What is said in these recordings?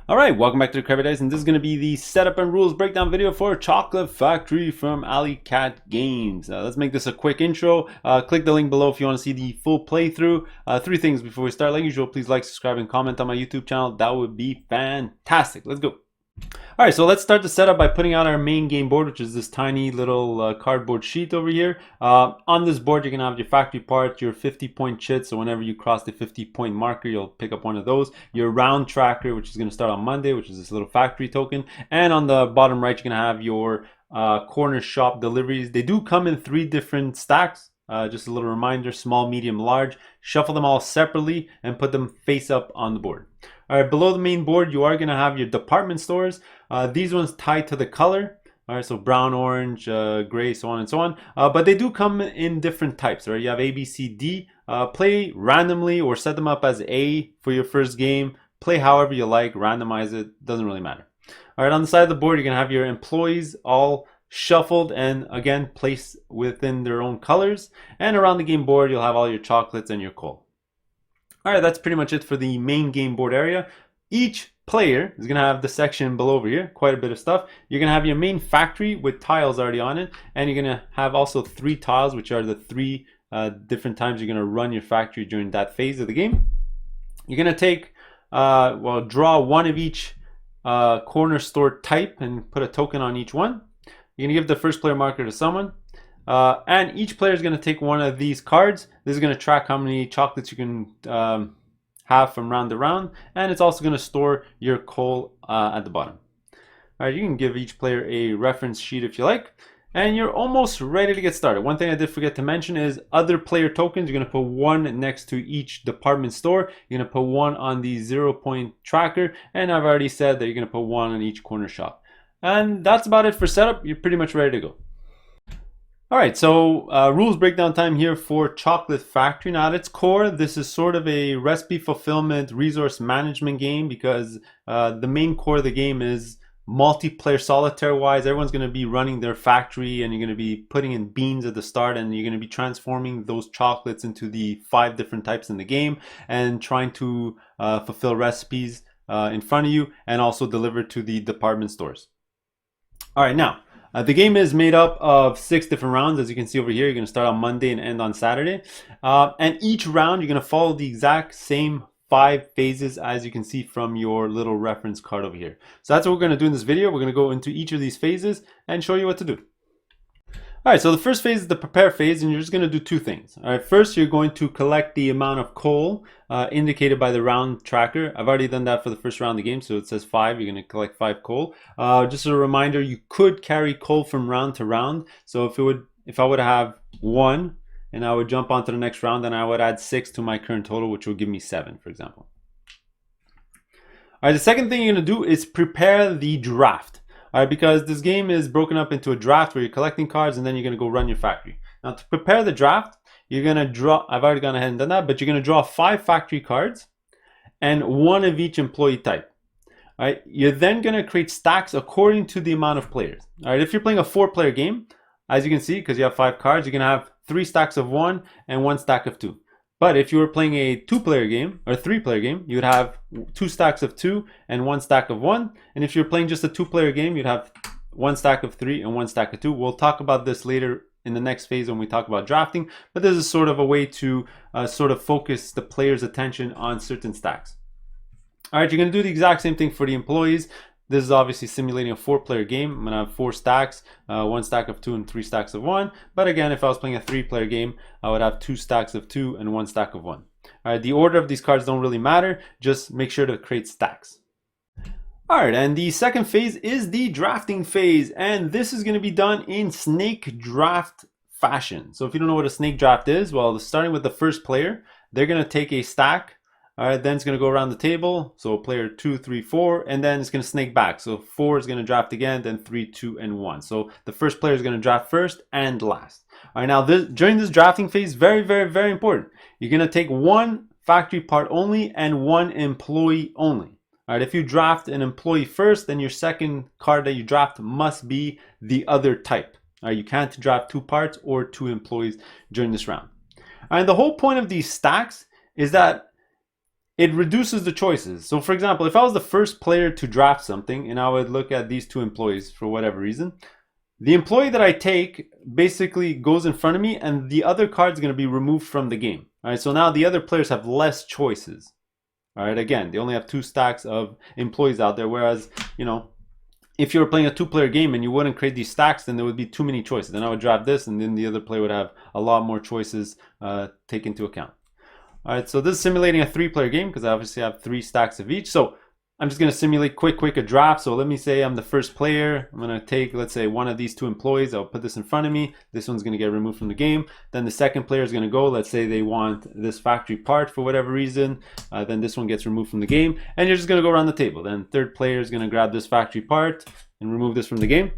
All right, welcome back to the Crabby, and this is going to be the setup and rules breakdown video for Chocolate Factory from Alley Cat Games. Let's make this a quick intro. Click the link below if you want to see the full playthrough. Three things before we start. Like usual, please like, subscribe, and comment on my YouTube channel. That would be fantastic. Let's go. All right, so let's start the setup by putting out our main game board, which is this tiny little cardboard sheet over here. On this board, you're gonna have your factory part, your 50-point chit, so whenever you cross the 50-point marker, you'll pick up one of those. Your round tracker, which is gonna start on Monday, which is this little factory token. And on the bottom right, you're gonna have your corner shop deliveries. They do come in 3 different stacks. Just a little reminder, small, medium, large. Shuffle them all separately and put them face up on the board. All right, below the main board, you are going to have your department stores. These ones tied to the color. All right, so brown, orange, gray, so on and so on. But they do come in different types, right? You have A, B, C, D. Play randomly or set them up as A for your first game. Play however you like, randomize it, doesn't really matter. All right, on the side of the board, you're going to have your employees all shuffled and again placed within their own colors. And around the game board, you'll have all your chocolates and your coal. All right, that's pretty much it for the main game board area. Each player is going to have the section below over here, quite a bit of stuff. You're going to have your main factory with tiles already on it, and you're going to have also 3 tiles, which are the 3 different times you're going to run your factory during that phase of the game. You're going to take, draw one of each corner store type and put a token on each one. You're going to give the first player marker to someone. And each player is going to take one of these cards. This is going to track how many chocolates you can have from round to round. And it's also going to store your coal at the bottom. All right, you can give each player a reference sheet if you like. And you're almost ready to get started. One thing I did forget to mention is other player tokens. You're going to put 1 next to each department store. You're going to put 1 on the 0-point tracker. And I've already said that you're going to put 1 on each corner shop. And that's about it for setup. You're pretty much ready to go. All right, so rules breakdown time here for Chocolate Factory. Now at its core, this is sort of a recipe fulfillment resource management game because the main core of the game is multiplayer solitaire wise. Everyone's going to be running their factory and you're going to be putting in beans at the start and you're going to be transforming those chocolates into the 5 different types in the game and trying to fulfill recipes in front of you and also deliver to the department stores. All right, now the game is made up of 6 different rounds. As you can see over here, you're going to start on Monday and end on Saturday. And each round, you're going to follow the exact same 5 phases as you can see from your little reference card over here. So that's what we're going to do in this video. We're going to go into each of these phases and show you what to do. All right, so the first phase is the prepare phase, and you're just going to do 2 things. All right, first you're going to collect the amount of coal indicated by the round tracker. I've already done that for the first round of the game, so it says 5. You're going to collect 5 coal. Just a reminder, you could carry coal from round to round. So if I would have 1, and I would jump onto the next round, then I would add 6 to my current total, which will give me 7, for example. All right, the second thing you're going to do is prepare the draft. All right, because this game is broken up into a draft where you're collecting cards and then you're going to go run your factory. Now to prepare the draft, you're going to draw, I've already gone ahead and done that, but you're going to draw 5 factory cards and 1 of each employee type. All right, you're then going to create stacks according to the amount of players. All right, if you're playing a 4-player game, as you can see, because you have 5 cards, you're going to have 3 stacks of 1 and 1 stack of 2. But if you were playing a 2-player game or 3-player game, you would have 2 stacks of 2 and 1 stack of 1. And if you're playing just a 2-player game, you'd have 1 stack of 3 and 1 stack of 2. We'll talk about this later in the next phase when we talk about drafting. But this is sort of a way to sort of focus the player's attention on certain stacks. All right, you're going to do the exact same thing for the employees. This is obviously simulating a 4-player game. I'm going to have 4 stacks, 1 stack of 2 and 3 stacks of 1. But again, if I was playing a 3-player game, I would have 2 stacks of 2 and 1 stack of 1. All right, the order of these cards don't really matter. Just make sure to create stacks. All right, and the second phase is the drafting phase. And this is going to be done in snake draft fashion. So if you don't know what a snake draft is, well, starting with the first player, they're going to take a stack. All right, then it's going to go around the table. So player 2, 3, 4, and then it's going to snake back. So 4 is going to draft again, then 3, 2, and 1. So the first player is going to draft first and last. All right, now during this drafting phase, very, very, very important. You're going to take 1 factory part only and 1 employee only. All right, if you draft an employee first, then your second card that you draft must be the other type. All right, you can't draft 2 parts or 2 employees during this round. All right, the whole point of these stacks is that it reduces the choices. So for example, if I was the first player to draft something and I would look at these two employees for whatever reason, the employee that I take basically goes in front of me and the other card is going to be removed from the game. All right, so now the other players have less choices. All right, again, they only have 2 stacks of employees out there, whereas, you know, if you were playing a 2-player game and you wouldn't create these stacks, then there would be too many choices. Then I would draft this and then the other player would have a lot more choices taken into account. All right, so this is simulating a 3-player game because I obviously have 3 stacks of each. So I'm just going to simulate quick a draft. So let me say I'm the first player. I'm going to take, let's say, one of these 2 employees. I'll put this in front of me. This one's going to get removed from the game. Then the second player is going to go. Let's say they want this factory part for whatever reason. Then this one gets removed from the game. And you're just going to go around the table. Then third player is going to grab this factory part and remove this from the game.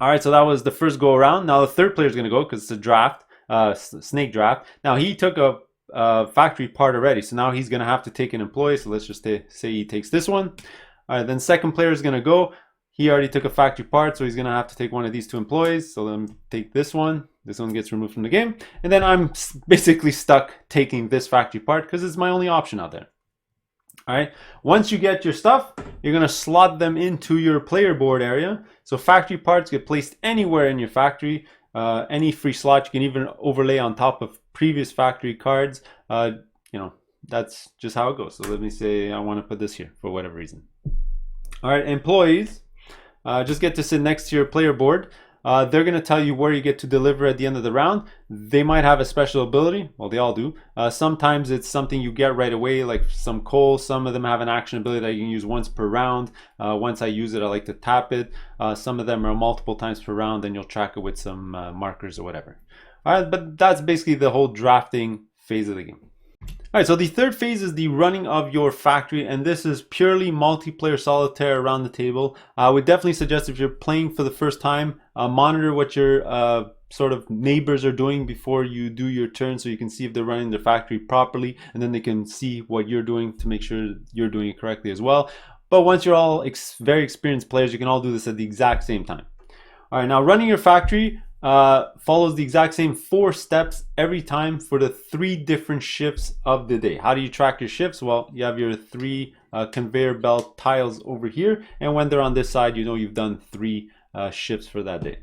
All right, so that was the first go around. Now the third player is going to go because it's a draft, snake draft. Now he took a factory part already, so now he's going to have to take an employee. So let's just say he takes this one. All right, then second player is going to go. He already took a factory part, so he's going to have to take one of these 2 employees. So let him take this one. This one gets removed from the game, and then I'm basically stuck taking this factory part because it's my only option out there. All right, once you get your stuff, you're going to slot them into your player board area. So factory parts get placed anywhere in your factory. Any free slot you can even overlay on top of previous factory cards. You know, that's just how it goes. So let me say I want to put this here for whatever reason. All right, employees just get to sit next to your player board. They're going to tell you where you get to deliver at the end of the round. They might have a special ability. Well, they all do. Sometimes it's something you get right away, like some coal. Some of them have an action ability that you can use once per round. Once I use it, I like to tap it. Some of them are multiple times per round, and you'll track it with some markers or whatever. All right, but that's basically the whole drafting phase of the game. All right, so the third phase is the running of your factory, and this is purely multiplayer solitaire around the table. I would definitely suggest if you're playing for the first time, monitor what your sort of neighbors are doing before you do your turn, so you can see if they're running their factory properly, and then they can see what you're doing to make sure you're doing it correctly as well. But once you're all very experienced players, you can all do this at the exact same time. All right, now running your factory follows the exact same 4 steps every time for the 3 different shifts of the day. How do you track your shifts? Well, you have your 3 conveyor belt tiles over here, and when they're on this side, you know you've done 3 shifts for that day.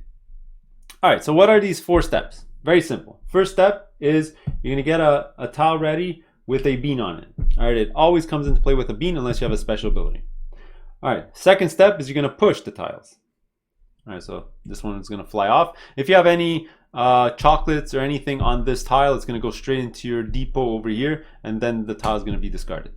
All right, so what are these 4 steps? Very simple. First step is you're gonna get a tile ready with a bean on it. All right, it always comes into play with a bean unless you have a special ability. All right, second step is you're gonna push the tiles. All right, so this one is going to fly off. If you have any chocolates or anything on this tile, it's going to go straight into your depot over here, and then the tile is going to be discarded.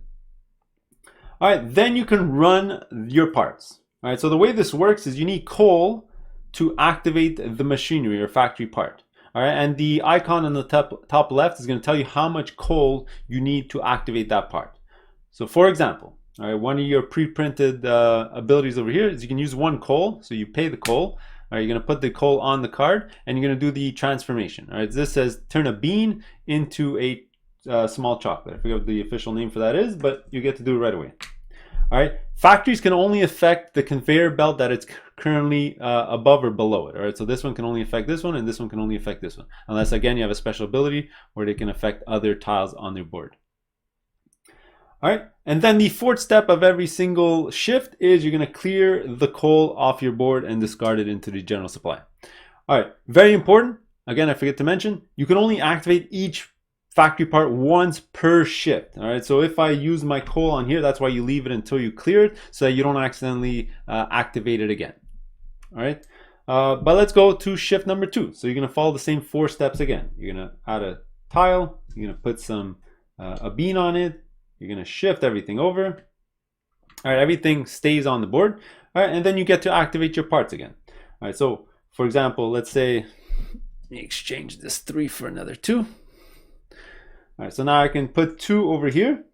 All right, then you can run your parts. All right, so the way this works is you need coal to activate the machinery or factory part. All right, and the icon on the top left is going to tell you how much coal you need to activate that part. So for example, all right, one of your pre-printed abilities over here is you can use 1 coal, so you pay the coal. All right, you're going to put the coal on the card, and you're going to do the transformation. All right, this says turn a bean into a small chocolate. I forget what the official name for that is, but you get to do it right away. All right, factories can only affect the conveyor belt that it's currently above or below it. All right, so this one can only affect this one, and this one can only affect this one, unless again you have a special ability where they can affect other tiles on their board. All right, and then the 4th step of every single shift is you're going to clear the coal off your board and discard it into the general supply. All right, very important. Again, I forget to mention, you can only activate each factory part once per shift. All right, so if I use my coal on here, that's why you leave it until you clear it so that you don't accidentally activate it again. All right, but let's go to shift number 2. So you're going to follow the same 4 steps again. You're going to add a tile, you're going to put some a bean on it. You're going to shift everything over. All right, everything stays on the board. All right, and then you get to activate your parts again. All right, so for example, let's say let me exchange this 3 for another 2. All right, so now I can put 2 over here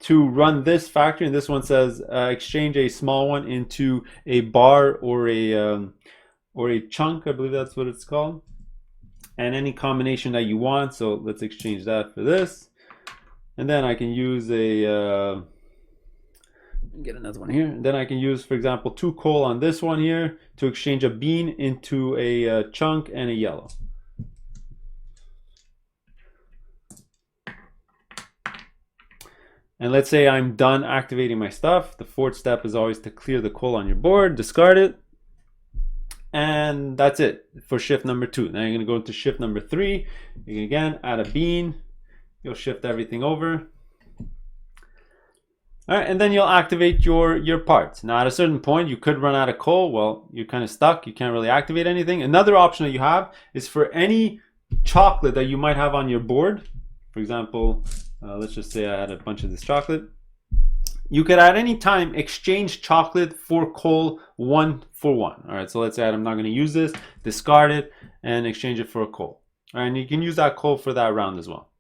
to run this factory, and this one says exchange a small one into a bar or a chunk. I believe that's what it's called, and any combination that you want. So let's exchange that for this. And then I can use get another one here. And then I can use, for example, 2 coal on this one here to exchange a bean into a chunk and a yellow. And let's say I'm done activating my stuff. The fourth step is always to clear the coal on your board, discard it. And that's it for shift number 2. Now you're going to go into shift number 3. You can again add a bean. You'll shift everything over. All right, and then you'll activate your parts. Now at a certain point, you could run out of coal. Well, you're kind of stuck. You can't really activate anything. Another option that you have is for any chocolate that you might have on your board. For example, let's just say I had a bunch of this chocolate. You could at any time exchange chocolate for coal 1 for 1. All right, so let's say I'm not going to use this, discard it, and exchange it for a coal. All right, and you can use that coal for that round as well.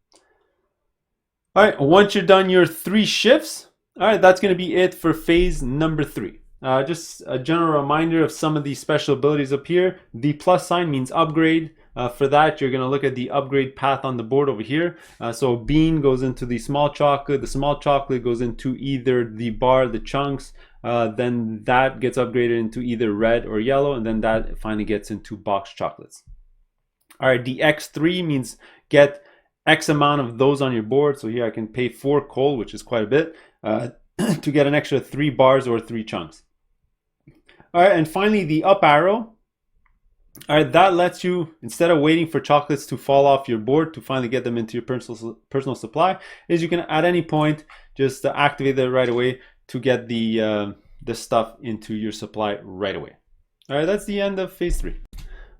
All right, once you're done your 3 shifts, all right, that's going to be it for phase number 3. Just a general reminder of some of these special abilities up here. The plus sign means upgrade. For that, you're going to look at the upgrade path on the board over here. So bean goes into the small chocolate. The small chocolate goes into either the bar, the chunks. Then that gets upgraded into either red or yellow. And then that finally gets into box chocolates. All right, the X3 means get X amount of those on your board. So here I can pay 4 coal, which is quite a bit, to get an extra 3 bars or 3 chunks. All right, and finally the up arrow. All right, that lets you, instead of waiting for chocolates to fall off your board to finally get them into your personal supply, is you can at any point just activate that right away to get the stuff into your supply right away. All right, that's the end of phase 3.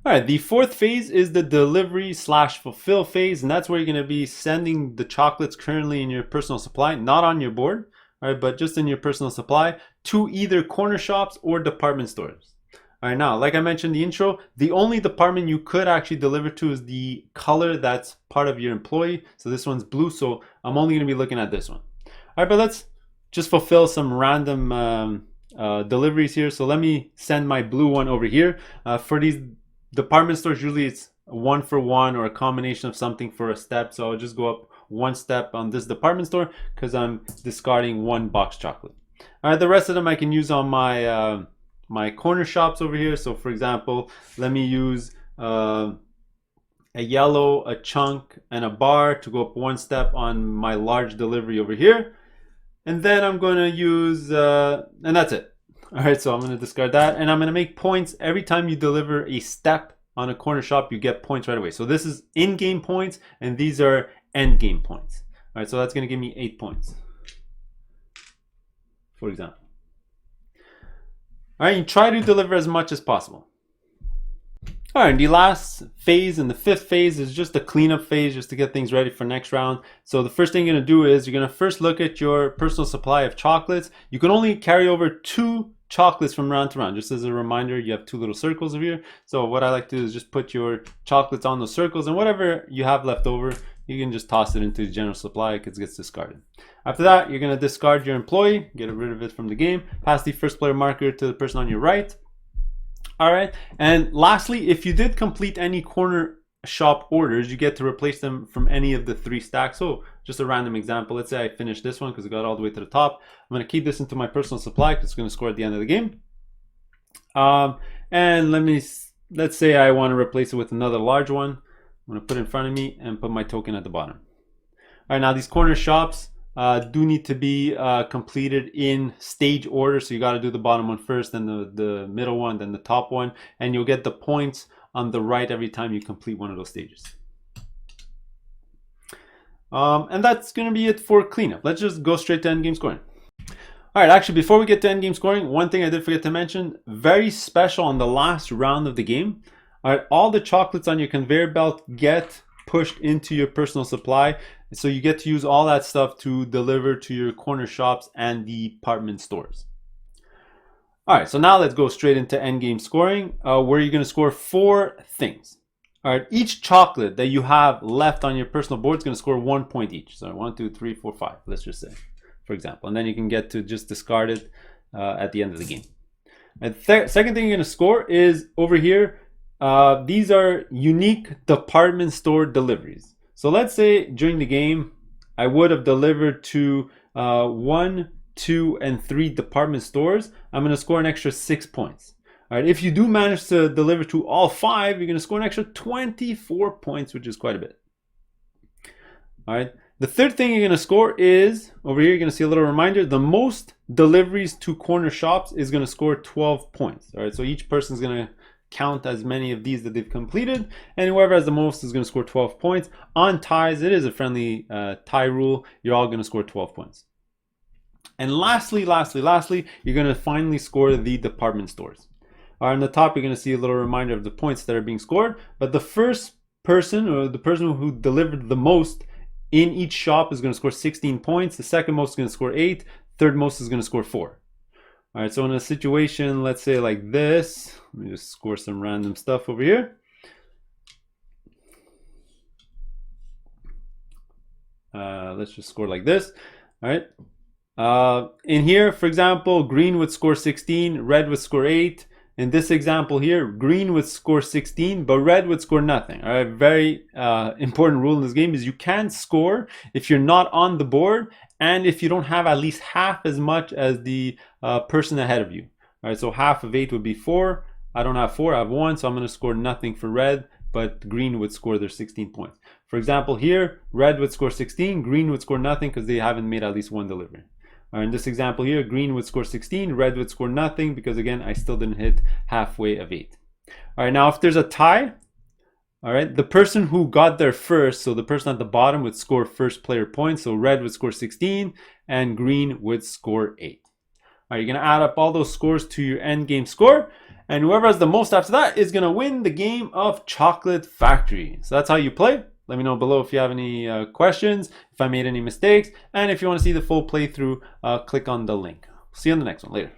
All right, the 4th phase is the delivery/fulfill phase, and that's where you're going to be sending the chocolates currently in your personal supply, not on your board, all right, but just in your personal supply, to either corner shops or department stores. All right, now, like I mentioned in the intro, the only department you could actually deliver to is the color that's part of your employee. So this one's blue, so I'm only going to be looking at this one. All right, but let's just fulfill some random deliveries here. So let me send my blue one over here. For these department stores, usually it's 1 for 1 or a combination of something for a step. So I'll just go up 1 step on this department store because I'm discarding 1 box chocolate. All right, the rest of them I can use on my my corner shops over here. So for example, let me use a yellow, a chunk, and a bar to go up 1 step on my large delivery over here. And then I'm going to use, and that's it. All right, so I'm going to discard that, and I'm going to make points every time you deliver a step on a corner shop. You get points right away. So this is in-game points, and these are end-game points. All right, so that's going to give me 8 points, for example. All right, you try to deliver as much as possible. All right, and the last phase and the 5th phase is just a cleanup phase, just to get things ready for next round. So the first thing you're going to do is you're going to first look at your personal supply of chocolates. You can only carry over 2 chocolates from round to round. Just as a reminder, you have 2 little circles over here. So what I like to do is just put your chocolates on those circles, and whatever you have left over, you can just toss it into the general supply because it gets discarded. After that, you're going to discard your employee, get rid of it from the game, pass the first player marker to the person on your right. All right, and lastly, if you did complete any corner shop orders, you get to replace them from any of the 3 stacks. So just a random example, let's say I finished this one because it got all the way to the top. I'm going to keep this into my personal supply because it's going to score at the end of the game. And let's say I want to replace it with another large one. I'm going to put it in front of me and put my token at the bottom. All right, now these corner shops do need to be completed in stage order. So you got to do the bottom one first, then the middle one, then the top one, and you'll get the points on the right every time you complete one of those stages. And that's going to be it for cleanup. Let's just go straight to endgame scoring. All right, actually, before we get to endgame scoring, one thing I did forget to mention, very special on the last round of the game. All right, all the chocolates on your conveyor belt get pushed into your personal supply. So you get to use all that stuff to deliver to your corner shops and department stores. All right, so now let's go straight into endgame scoring, where you're going to score 4 things. All right, each chocolate that you have left on your personal board is going to score 1 point each. So 1, 2, 3, 4, 5, let's just say, for example. And then you can get to just discard it at the end of the game. And second thing you're going to score is over here. These are unique department store deliveries. So let's say during the game, I would have delivered to 1, 2, and 3 department stores. I'm going to score an extra 6 points. All right, if you do manage to deliver to all 5, you're going to score an extra 24 points, which is quite a bit. All right, The third thing you're going to score is, over here you're going to see a little reminder, the most deliveries to corner shops is going to score 12 points. All right, so each person is going to count as many of these that they've completed, and whoever has the most is going to score 12 points. On ties, it is a friendly tie rule. You're all going to score 12 points. And lastly, you're going to finally score the department stores. All right, on the top, you're going to see a little reminder of the points that are being scored, but the first person, or the person who delivered the most in each shop, is going to score 16 points. The second most is going to score 8. Third most is going to score 4. All right, so in a situation, let's say like this, let me just score some random stuff over here. Let's just score like this. All right. In here, for example, green would score 16, red would score 8. In this example here, green would score 16, but red would score nothing. All right, very important rule in this game is you can't score if you're not on the board and if you don't have at least half as much as the person ahead of you. All right, so half of 8 would be 4. I don't have 4, I have 1, so I'm going to score nothing for red, but green would score their 16 points. For example, here, red would score 16, green would score nothing because they haven't made at least one delivery. In this example here, green would score 16, red would score nothing because again, I still didn't hit halfway of 8. All right, now if there's a tie, all right, the person who got there first, so the person at the bottom would score first player points. So red would score 16 and green would score 8. All right, you're gonna add up all those scores to your end game score, and whoever has the most after that is gonna win the game of Chocolate Factory. So that's how you play. Let me know below if you have any questions, if I made any mistakes, and if you want to see the full playthrough, click on the link. See you on the next one. Later.